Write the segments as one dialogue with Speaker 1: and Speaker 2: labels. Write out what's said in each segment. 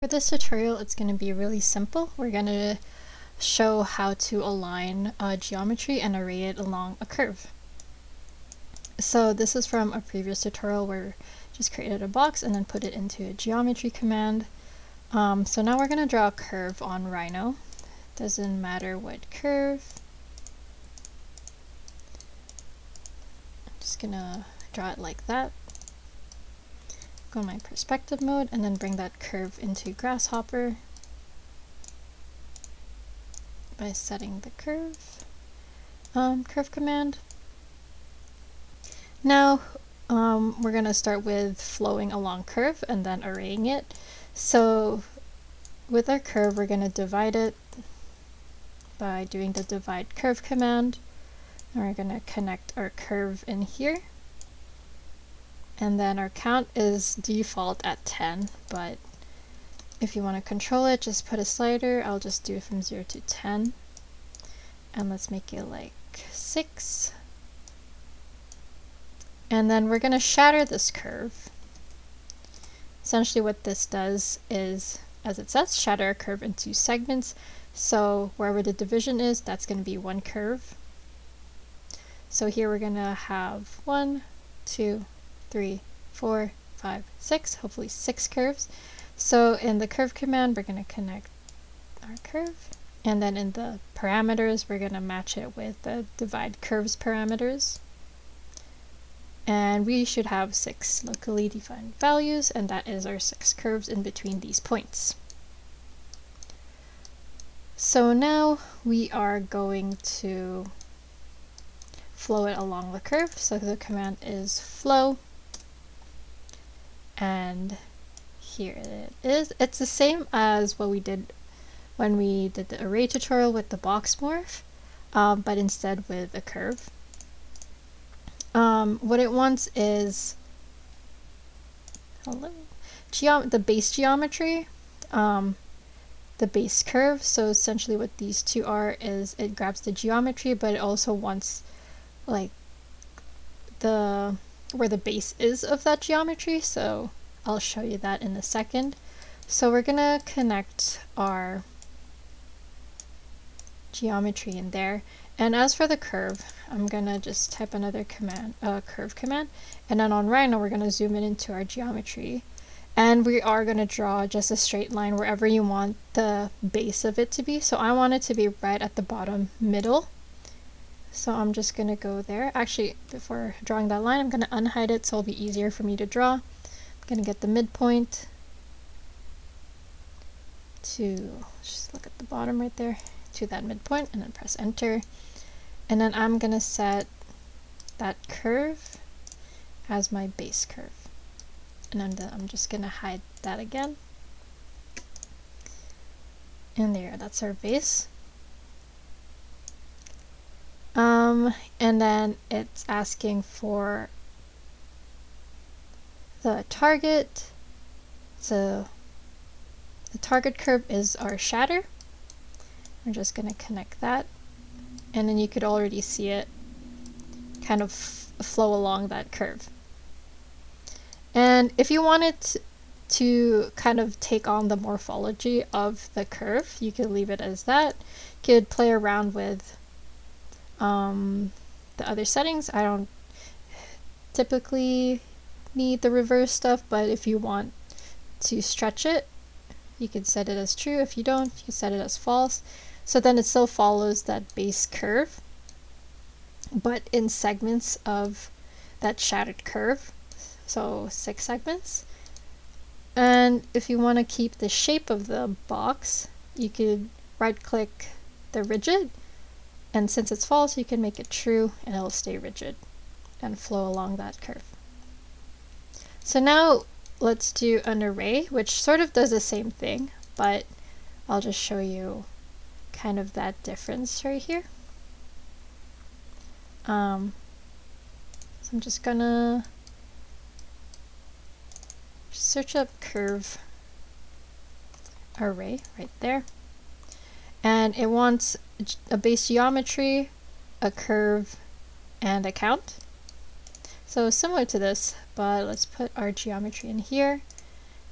Speaker 1: For this tutorial, it's going to be really simple. We're going to show how to align geometry and array it along a curve. So this is from a previous tutorial where we just created a box and then put it into a geometry command. So now we're going to draw a curve on Rhino. Doesn't matter what curve. I'm just going to draw it like that. Go in my perspective mode and then bring that curve into Grasshopper by setting the curve command. Now we're going to start with flowing along curve and then arraying it. So with our curve, we're going to divide it by doing the divide curve command. And we're going to connect our curve in here. And then our count is default at 10, but if you want to control it, just put a slider. I'll just do it from 0 to 10. And let's make it like 6. And then we're going to shatter this curve. Essentially what this does is, as it says, shatter a curve into segments. So wherever the division is, that's going to be one curve. So here we're going to have 1, 2, 3, 4, 5, 6, hopefully 6 curves. So in the curve command, we're going to connect our curve. And then in the parameters, we're going to match it with the divide curves parameters. And we should have 6 locally defined values, and that is our 6 curves in between these points. So now we are going to flow it along the curve. So the command is flow. And here it is. It's the same as what we did when we did the array tutorial with the box morph, but instead with a curve. What it wants is the base geometry, the base curve. So essentially what these two are is it grabs the geometry, but it also wants like where the base is of that geometry. So I'll show you that in a second. So we're gonna connect our geometry in there. And as for the curve, I'm gonna just type another command, curve command, and then on Rhino we're gonna zoom it into our geometry. And we are gonna draw just a straight line wherever you want the base of it to be. So I want it to be right at the bottom middle. So I'm just going to go there. Actually, before drawing that line, I'm going to unhide it so it'll be easier for me to draw. I'm going to get the midpoint to, just look at the bottom right there, to that midpoint, and then press enter. And then I'm going to set that curve as my base curve. And then I'm just going to hide that again. And there, that's our base. And then it's asking for the target. So the target curve is our shatter. We're just going to connect that. And then you could already see it kind of flow along that curve. And if you wanted to kind of take on the morphology of the curve, you could leave it as that. You could play around with the other settings. I don't typically need the reverse stuff, but if you want to stretch it, you can set it as true. If you don't, you can set it as false. So then it still follows that base curve, but in segments of that shattered curve. So 6 segments. And if you want to keep the shape of the box, you could right click the rigid. And since it's false, you can make it true and it'll stay rigid and flow along that curve. So now let's do an array, which sort of does the same thing, but I'll just show you kind of that difference right here. So I'm just gonna search up curve array right there. And it wants a base geometry, a curve, and a count. So similar to this, but let's put our geometry in here.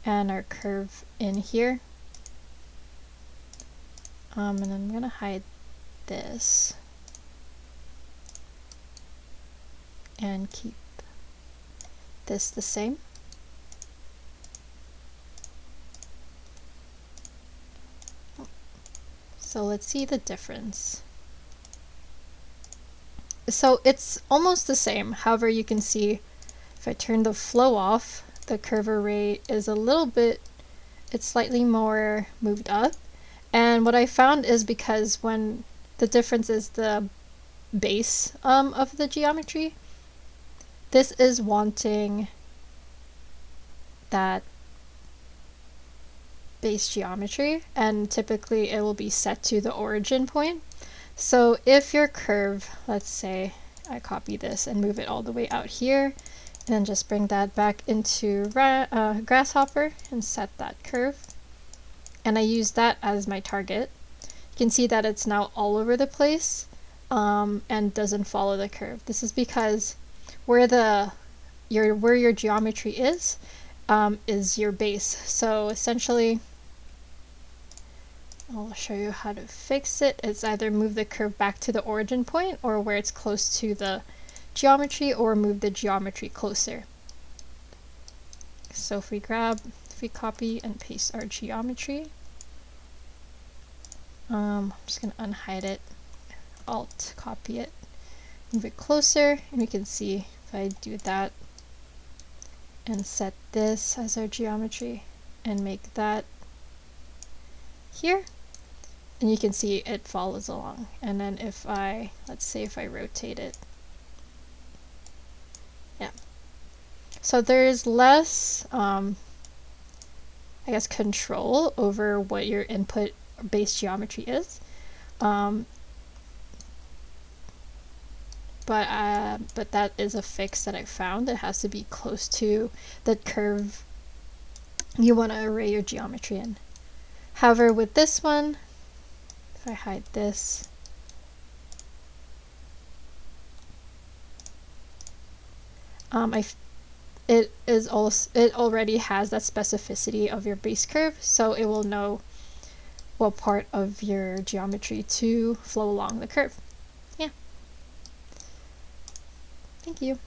Speaker 1: and our curve in here. And I'm gonna hide this and keep this the same. So let's see the difference. So it's almost the same. However, you can see if I turn the flow off, the curve array is a little bit, it's slightly more moved up. And what I found is because when the difference is the base of the geometry, this is wanting that base geometry, and typically it will be set to the origin point. So if your curve, let's say I copy this and move it all the way out here, and then just bring that back into Grasshopper and set that curve, and I use that as my target, you can see that it's now all over the place and doesn't follow the curve. This is because where your geometry is your base. So essentially, I'll show you how to fix it. It's either move the curve back to the origin point or where it's close to the geometry, or move the geometry closer. So if we copy and paste our geometry, I'm just going to unhide it, Alt copy it, move it closer, and we can see if I do that and set this as our geometry and make that here, and you can see it follows along. And then if I, let's say if I rotate it, yeah. So there's less, I guess, control over what your input base geometry is. But that is a fix that I found. It has to be close to the curve you want to array your geometry in. However, with this one, if I hide this, it already has that specificity of your base curve, so it will know what part of your geometry to flow along the curve. Yeah. Thank you.